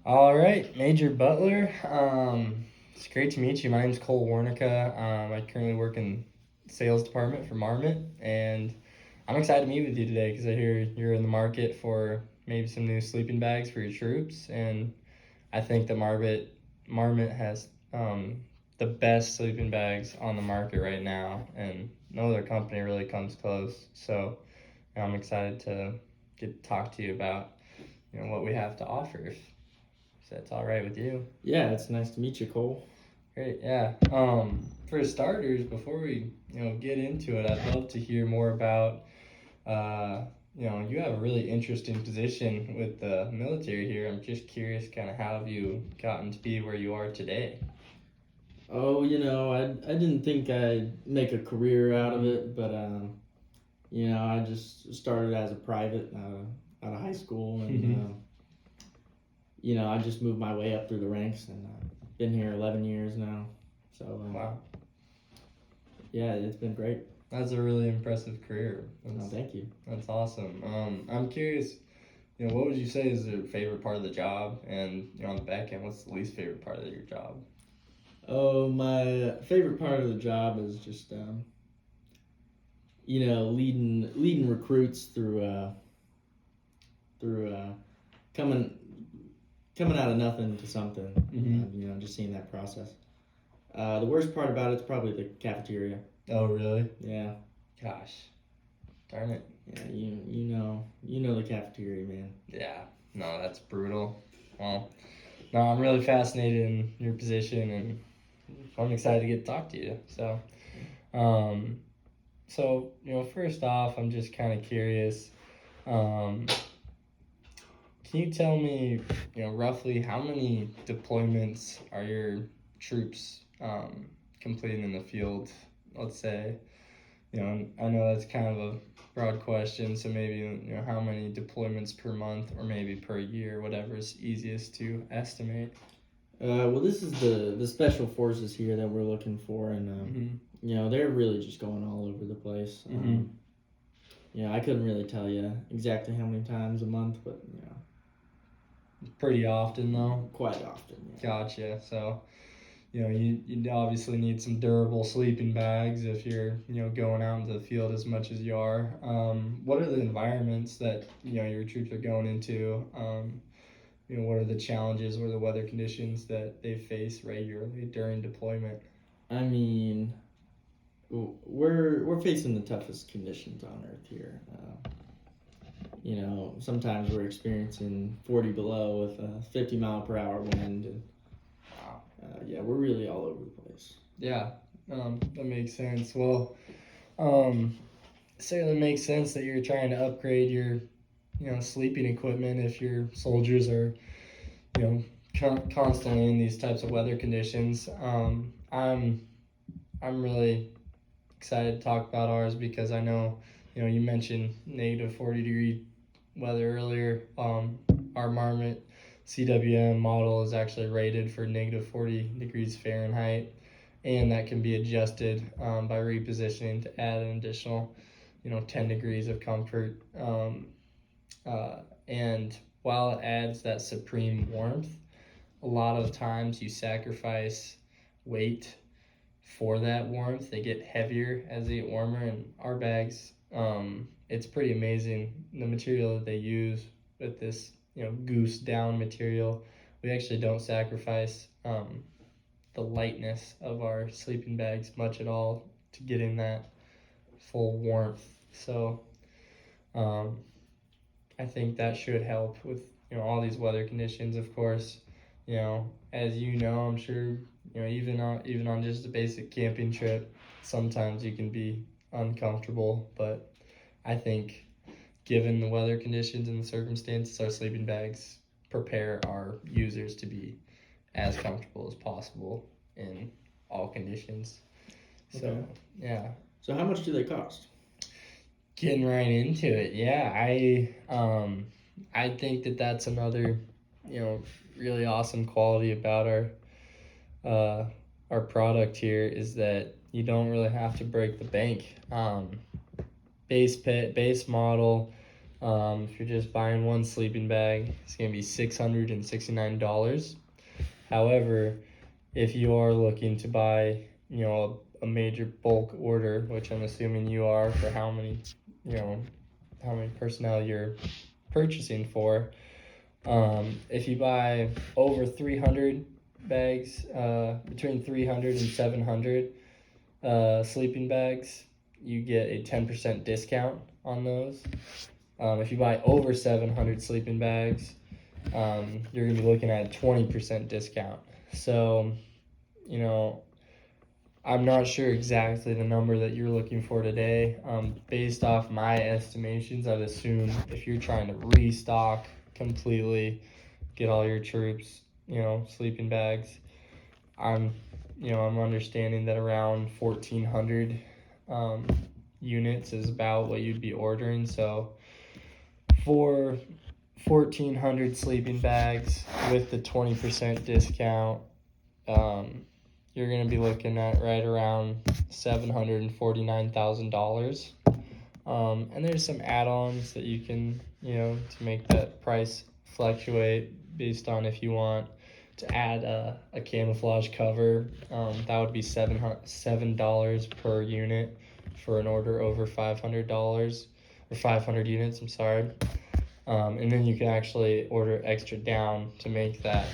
All right, Major Butler. It's great to meet you. My name's Cole Warnica. I currently work in sales department for Marmot, and I'm excited to meet with you today because I hear you're in the market for maybe some new sleeping bags for your troops, and I think that Marmot has the best sleeping bags on the market right now, and no other company really comes close. So I'm excited to get to talk to you about what we have to offer. If that's all right with you. Yeah, it's nice to meet you, Cole. Great, yeah. For starters, before we get into it, I'd love to hear more about. You have a really interesting position with the military here. I'm just curious, kind of how have you gotten to be where you are today? Oh, I didn't think I'd make a career out of it, but I just started as a private out of high school, and I just moved my way up through the ranks, and been here 11 years now. So Wow, yeah, it's been great. that's a really impressive career. Thank you. That's awesome. I'm curious. What would you say is your favorite part of the job, and on the back end, what's the least favorite part of your job? Oh, my favorite part of the job is just leading recruits through coming coming out of nothing to something. Just seeing that process. The worst part about it's probably the cafeteria. Oh, really? Yeah, Gosh, darn it. yeah. You know the cafeteria, man. Yeah, no, that's brutal. Well, no, I'm really fascinated in your position, and I'm excited to get to talk to you. Um, first off, I'm just kind of curious. Um, can you tell me, roughly how many deployments are your troops completing in the field? Let's say, I know that's kind of a broad question, so maybe how many deployments per month or maybe per year, whatever is easiest to estimate. Well, this is the special forces here that we're looking for, and they're really just going all over the place. I couldn't really tell you exactly how many times a month, but Pretty often though. quite often. Yeah. Gotcha. So you obviously need some durable sleeping bags if you're going out into the field as much as you are. What are the environments that your troops are going into? What are the challenges or the weather conditions that they face regularly during deployment? I mean, we're facing the toughest conditions on Earth here. Sometimes we're experiencing 40 below with a 50-mile-per-hour wind, and we're really all over the place. Yeah, that makes sense. Well, um, certainly makes sense that you're trying to upgrade your sleeping equipment if your soldiers are you know constantly in these types of weather conditions. I'm really excited to talk about ours because I know you mentioned negative 40-degree weather earlier. Our Marmot CWM model is actually rated for negative 40 degrees Fahrenheit, and that can be adjusted by repositioning to add an additional 10 degrees of comfort. And while it adds that supreme warmth, a lot of times you sacrifice weight for that warmth. They get heavier as they get warmer, and our bags, it's pretty amazing the material that they use with this goose down material. We actually don't sacrifice the lightness of our sleeping bags much at all to get in that full warmth. So um, I think that should help with all these weather conditions. Of course, as I'm sure even on just a basic camping trip, sometimes you can be uncomfortable. But I think, given the weather conditions and the circumstances, our sleeping bags prepare our users to be as comfortable as possible in all conditions. So Okay. yeah, So how much do they cost? getting right into it. Yeah, I think that that's another really awesome quality about uh, our product here is that you don't really have to break the bank. Base model If you're just buying one sleeping bag, it's going to be $669. However, if you are looking to buy, a major bulk order, which I'm assuming you are for how many personnel you're purchasing for, if you buy over 300 bags, between 300 and 700 sleeping bags, you get a 10% discount on those. If you buy over 700 sleeping bags, you're going to be looking at a 20% discount. So, I'm not sure exactly the number that you're looking for today. Based off my estimations, I'd assume if you're trying to restock completely, get all your troops, sleeping bags, I'm understanding that around 1,400 units is about what you'd be ordering. So for 1,400 sleeping bags with the 20% discount, you're going to be looking at right around $749,000. And there's some add-ons that you can, to make that price fluctuate based on if you want to add a camouflage cover. That would be $7 per unit for an order over $500 or 500 units. I'm sorry. And then you can actually order extra down to make that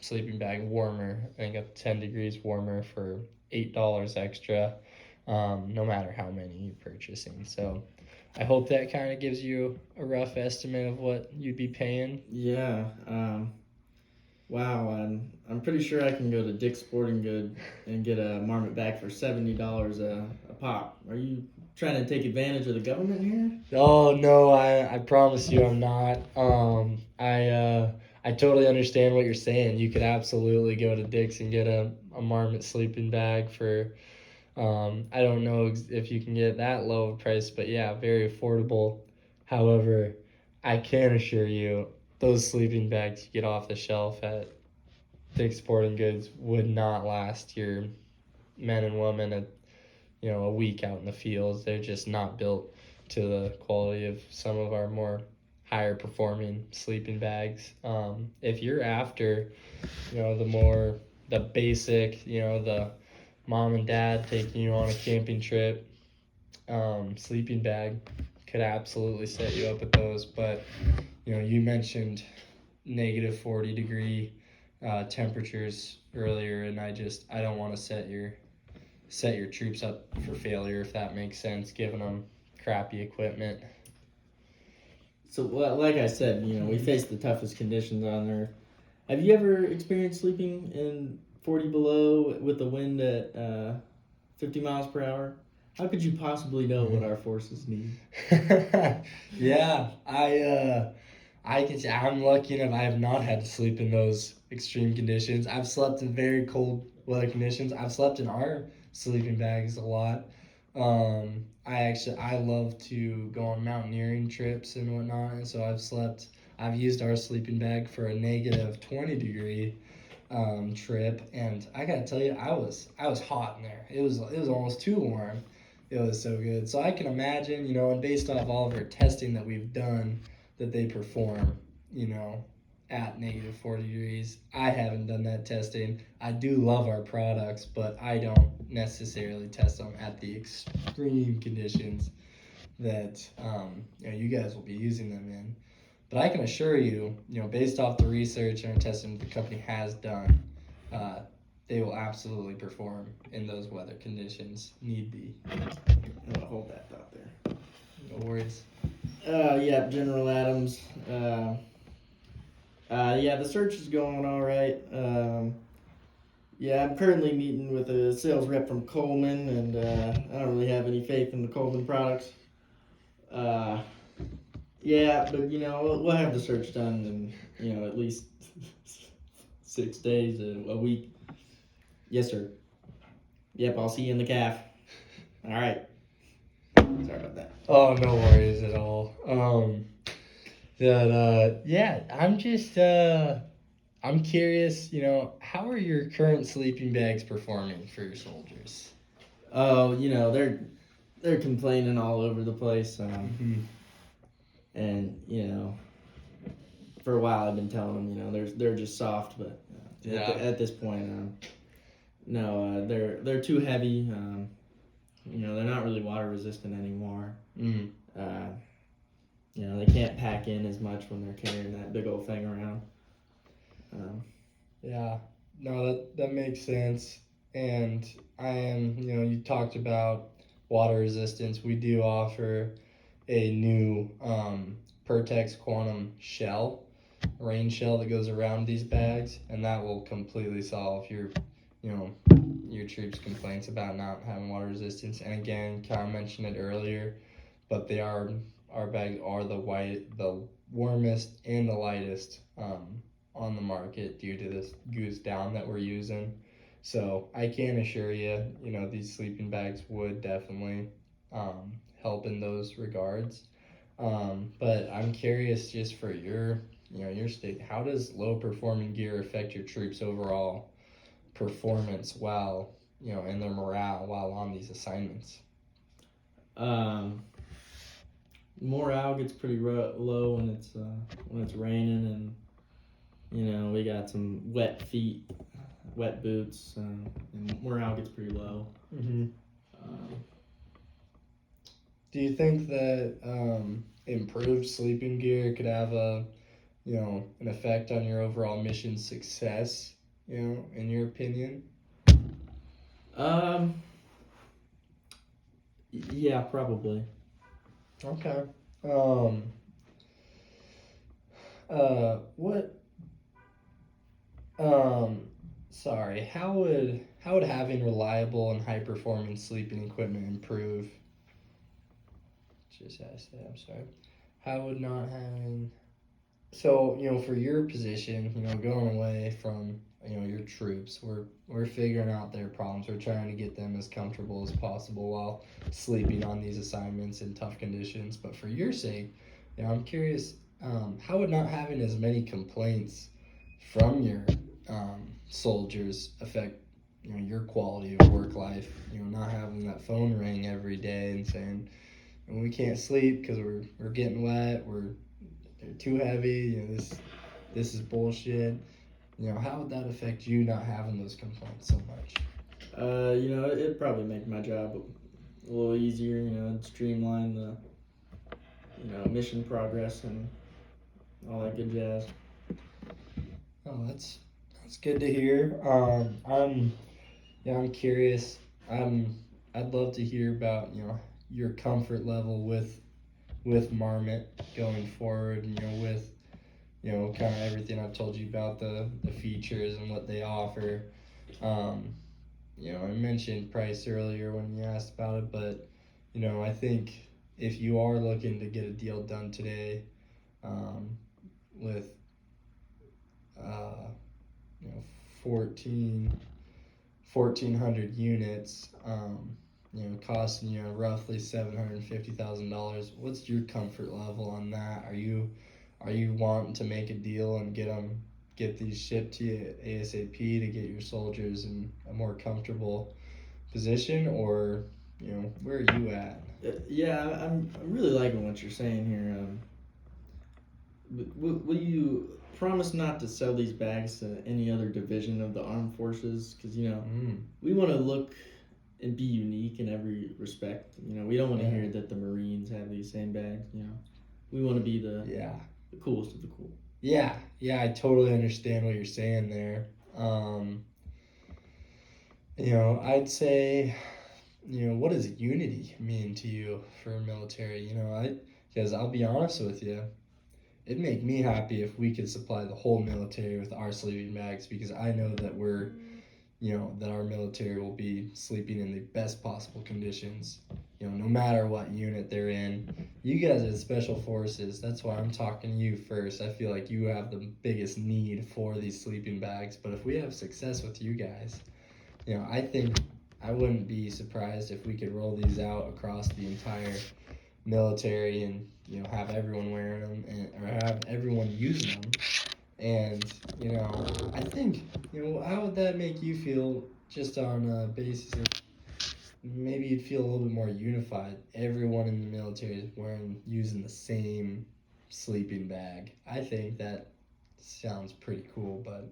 sleeping bag warmer. I think up to 10 degrees warmer for $8 extra, no matter how many you're purchasing. So I hope that kind of gives you a rough estimate of what you'd be paying. Yeah. Wow. I'm pretty sure I can go to Dick's Sporting Good and get a Marmot bag for $70 a pop. Are you trying to take advantage of the government here? Oh no, I promise you I'm not. I totally understand what you're saying. You could absolutely go to Dick's and get a Marmot sleeping bag for I don't know if you can get that low of a price, but yeah, very affordable. However, I can assure you those sleeping bags you get off the shelf at Dick's Sporting Goods would not last your men and women a week out in the fields. They're just not built to the quality of some of our more higher performing sleeping bags. If you're after, the basic, the mom and dad taking you on a camping trip, sleeping bag could absolutely set you up with those. But, you mentioned negative 40-degree temperatures earlier, and I don't want to set your troops up for failure, if that makes sense, giving them crappy equipment. So, like I said, we face the toughest conditions on Earth. Have you ever experienced sleeping in 40 below with the wind at 50 miles per hour? How could you possibly know what our forces need? Yeah, I can say I'm lucky enough I have not had to sleep in those extreme conditions. I've slept in very cold weather conditions. I've slept in our sleeping bags a lot. I love to go on mountaineering trips and whatnot, and so I've used our sleeping bag for a negative 20-degree trip, and I gotta tell you, I was hot in there. It was almost too warm. It was so good. So I can imagine, and based off all of our testing that we've done, that they perform, at negative 40 degrees. I haven't done that testing. I do love our products, but I don't necessarily test them at the extreme conditions that you guys will be using them in. But I can assure you, based off the research and testing the company has done, they will absolutely perform in those weather conditions, need be. I'll hold that thought there. No worries. Yeah, General Adams. Yeah, the search is going all right. Yeah, I'm currently meeting with a sales rep from Coleman, and I don't really have any faith in the Coleman products. Yeah, but we'll have the search done in at least 6 days, a week. Yes, sir. Yep, I'll see you in the calf. All right. Sorry about that. Oh, no worries at all. Yeah, I'm curious, how are your current sleeping bags performing for your soldiers? Oh, they're complaining all over the place. and for a while I've been telling them, they're just soft, but at this point, no, they're too heavy. They're not really water resistant anymore. Uh, they can't pack in as much when they're carrying that big old thing around. Yeah, no, that makes sense. And you talked about water resistance. We do offer a new Pertex Quantum shell, rain shell that goes around these bags, and that will completely solve your troops' complaints about not having water resistance. And again, Kyle mentioned it earlier, but our bags are the warmest and the lightest on the market due to this goose down that we're using. So I can assure you, these sleeping bags would definitely help in those regards. But I'm curious, just for your state, how does low performing gear affect your troops' overall performance and their morale while on these assignments? Morale gets pretty low when it's raining, and we got some wet feet, wet boots, and morale gets pretty low. Mm-hmm. Do you think that improved sleeping gear could have an effect on your overall mission success? In your opinion? Yeah, probably. Okay. What? Sorry. How would having reliable and high performance sleeping equipment improve? Just ask that. I'm sorry. How would not having So, for your position, going away from, your troops, we're figuring out their problems. We're trying to get them as comfortable as possible while sleeping on these assignments in tough conditions. But for your sake, I'm curious, how would not having as many complaints from your soldiers affect, your quality of work life? Not having that phone ring every day and saying, we can't sleep because we're getting wet, they're too heavy, this is bullshit. How would that affect you not having those complaints so much? It'd probably make my job a little easier, it'd streamline the, mission progress and all that good jazz. Oh, that's good to hear. I'm curious. I'd love to hear about, your comfort level with Marmot going forward, and with kind of everything I've told you about the features and what they offer. I mentioned price earlier when you asked about it, but I think if you are looking to get a deal done today, with uh, you know 14 1,400 units, costing you roughly $750,000. What's your comfort level on that? Are you wanting to make a deal and get these shipped to you ASAP to get your soldiers in a more comfortable position, or where are you at? Yeah, I'm really liking what you're saying here. Will you promise not to sell these bags to any other division of the armed forces? Because we want to look and be unique in every respect. We don't want to hear that the Marines have these same bags. We want to be the coolest of the cool. Yeah, I totally understand what you're saying there. I'd say, what does unity mean to you for military? Because I'll be honest with you, it'd make me happy if we could supply the whole military with our sleeping bags, because I know that that our military will be sleeping in the best possible conditions, no matter what unit they're in. You guys are the special forces. That's why I'm talking to you first. I feel like you have the biggest need for these sleeping bags. But if we have success with you guys, I think I wouldn't be surprised if we could roll these out across the entire military and have everyone wearing them, or have everyone using them. And I think how would that make you feel, just on a basis of maybe you'd feel a little bit more unified? Everyone in the military is using the same sleeping bag. I think that sounds pretty cool, but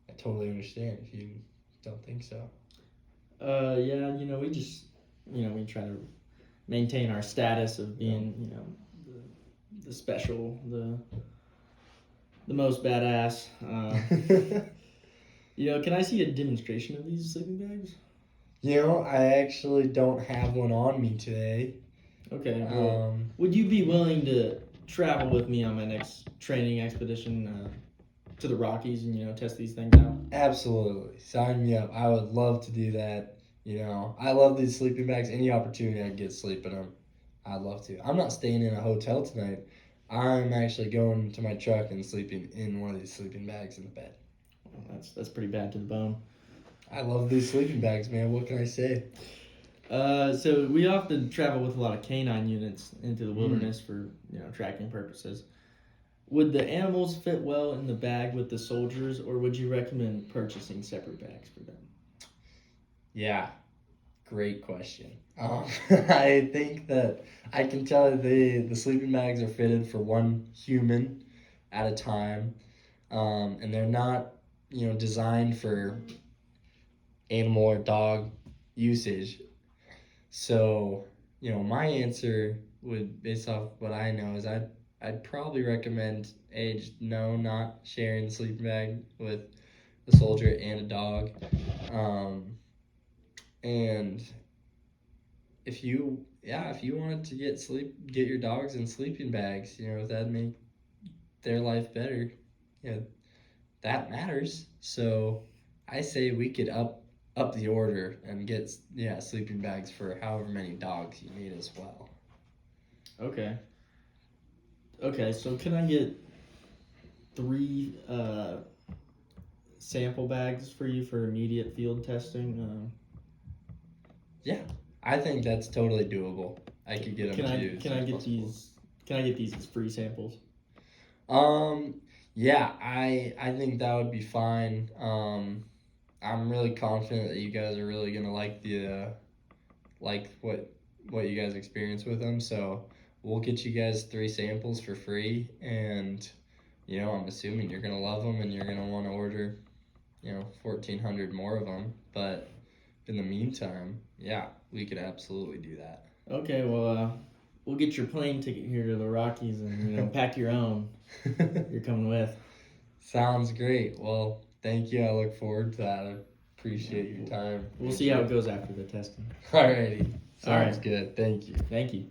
I totally understand if you don't think so. Yeah, we just, we try to maintain our status of being, the special, the most badass. Can I see a demonstration of these sleeping bags? I actually don't have one on me today. Okay, well, would you be willing to travel with me on my next training expedition to the Rockies and, test these things out? Absolutely. Sign me up. I would love to do that. I love these sleeping bags. Any opportunity I get to sleep in them, I'd love to. I'm not staying in a hotel tonight. I'm actually going to my truck and sleeping in one of these sleeping bags in the bed. Well, that's pretty bad to the bone. I love these sleeping bags, man. What can I say? So we often travel with a lot of canine units into the wilderness for tracking purposes. Would the animals fit well in the bag with the soldiers, or would you recommend purchasing separate bags for them? Yeah, great question. I think that I can tell that the sleeping bags are fitted for one human at a time, and they're not designed for animal or dog usage. So my answer would, based off what I know, is I'd probably recommend no, not sharing the sleeping bag with a soldier and a dog. And if you wanted to get your dogs in sleeping bags, that'd make their life better. That matters. So I say we could up the order and get sleeping bags for however many dogs you need as well. Okay. Okay, so can I get 3 sample bags for you for immediate field testing? Yeah, I think that's totally doable. I could get them to you. Can I get these? Can I get these as free samples? Yeah, I think that would be fine. I'm really confident that you guys are really gonna like what you guys experience with them. So we'll get you guys 3 samples for free, and I'm assuming you're gonna love them and you're gonna want to order 1,400 more of them. But in the meantime, yeah, we could absolutely do that. Okay, well, we'll get your plane ticket here to the Rockies and pack your own. You're coming with. Sounds great. Well, thank you. I look forward to that. I appreciate your time. We'll see how it goes after the testing. Alrighty. Sounds All right. good. Thank you. Thank you.